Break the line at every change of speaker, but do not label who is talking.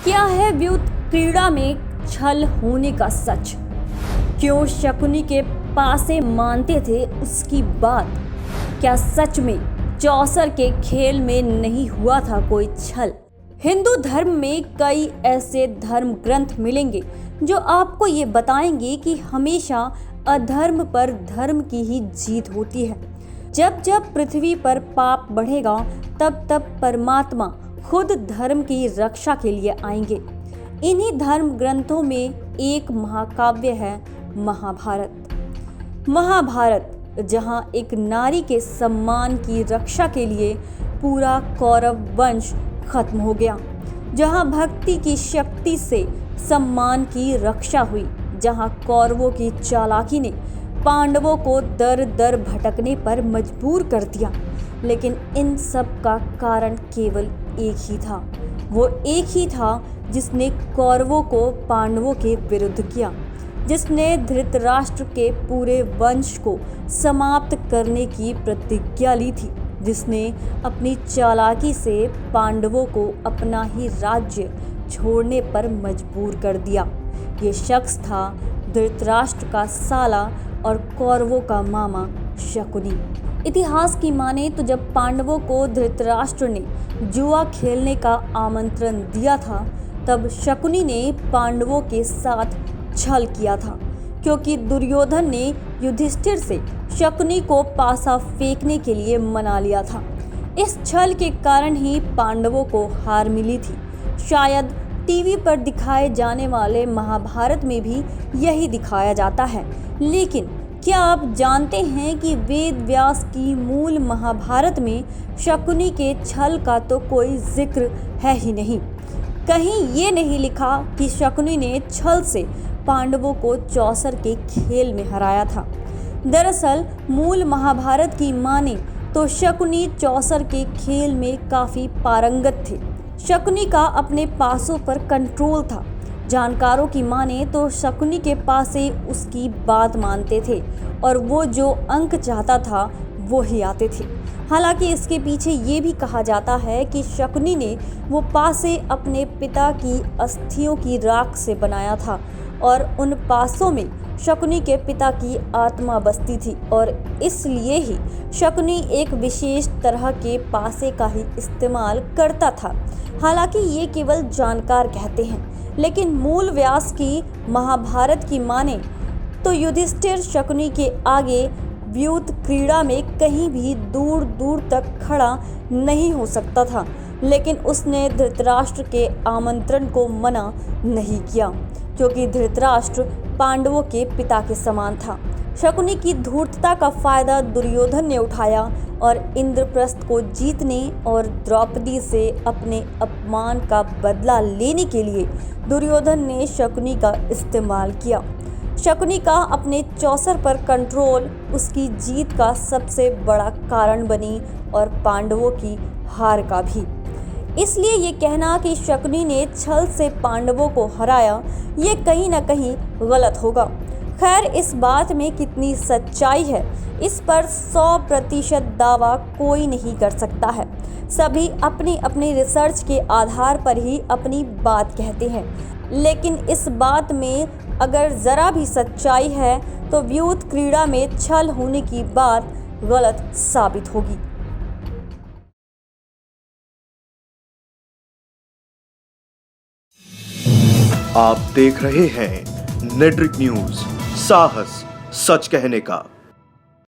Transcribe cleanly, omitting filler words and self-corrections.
क्या है व्युत क्रीड़ा में छल होने का सच? क्यों शकुनी के पासे मानते थे उसकी बात? क्या सच में चौसर के खेल में नहीं हुआ था कोई छल? हिंदू धर्म में कई ऐसे धर्म ग्रंथ मिलेंगे जो आपको ये बताएंगे कि हमेशा अधर्म पर धर्म की ही जीत होती है। जब जब पृथ्वी पर पाप बढ़ेगा तब तब परमात्मा खुद धर्म की रक्षा के लिए आएंगे। इन्हीं धर्म ग्रंथों में एक महाकाव्य है महाभारत। महाभारत जहां एक नारी के सम्मान की रक्षा के लिए पूरा कौरव वंश खत्म हो गया, जहां भक्ति की शक्ति से सम्मान की रक्षा हुई, जहां कौरवों की चालाकी ने पांडवों को दर दर भटकने पर मजबूर कर दिया। लेकिन इन सब का कारण केवल एक ही था। वो एक ही था जिसने कौरवों को पांडवों के विरुद्ध किया, जिसने धृतराष्ट्र के पूरे वंश को समाप्त करने की प्रतिज्ञा ली थी, जिसने अपनी चालाकी से पांडवों को अपना ही राज्य छोड़ने पर मजबूर कर दिया। ये शख्स था धृतराष्ट्र का साला और कौरवों का मामा शकुनी। इतिहास की माने तो जब पांडवों को धृतराष्ट्र ने जुआ खेलने का आमंत्रण दिया था, तब शकुनी ने पांडवों के साथ छल किया था, क्योंकि दुर्योधन ने युधिष्ठिर से शकुनी को पासा फेंकने के लिए मना लिया था। इस छल के कारण ही पांडवों को हार मिली थी। शायद टीवी पर दिखाए जाने वाले महाभारत में भी यही दिखाया जाता है। लेकिन क्या आप जानते हैं कि वेद व्यास की मूल महाभारत में शकुनी के छल का तो कोई जिक्र है ही नहीं। कहीं ये नहीं लिखा कि शकुनी ने छल से पांडवों को चौसर के खेल में हराया था। दरअसल मूल महाभारत की माने तो शकुनी चौसर के खेल में काफ़ी पारंगत थे। शकुनी का अपने पासों पर कंट्रोल था। जानकारों की माने तो शकुनी के पासे उसकी बात मानते थे और वो जो अंक चाहता था वो ही आते थे। हालांकि इसके पीछे ये भी कहा जाता है कि शकुनी ने वो पासे अपने पिता की अस्थियों की राख से बनाया था और उन पासों में शकुनी के पिता की आत्मा बसती थी और इसलिए ही शकुनी एक विशेष तरह के पासे का ही इस्तेमाल करता था। हालांकि ये केवल जानकार कहते हैं, लेकिन मूल व्यास की महाभारत की माने तो युधिष्ठिर शकुनी के आगे व्युत क्रीड़ा में कहीं भी दूर दूर तक खड़ा नहीं हो सकता था। लेकिन उसने धृतराष्ट्र के आमंत्रण को मना नहीं किया, क्योंकि धृतराष्ट्र पांडवों के पिता के समान था। शकुनी की धूर्तता का फायदा दुर्योधन ने उठाया और इंद्रप्रस्थ को जीतने और द्रौपदी से अपने अपमान का बदला लेने के लिए दुर्योधन ने शकुनी का इस्तेमाल किया। शकुनी का अपने चौसर पर कंट्रोल उसकी जीत का सबसे बड़ा कारण बनी और पांडवों की हार का भी। इसलिए ये कहना कि शकुनी ने छल से पांडवों को हराया, ये कहीं ना कहीं गलत होगा। खैर, इस बात में कितनी सच्चाई है, इस पर 100% दावा कोई नहीं कर सकता है। सभी अपनी अपनी रिसर्च के आधार पर ही अपनी बात कहते हैं। लेकिन इस बात में अगर ज़रा भी सच्चाई है तो व्युत क्रीड़ा में छल होने की बात गलत साबित होगी।
आप देख रहे हैं नेट्रिक न्यूज, साहस सच कहने का।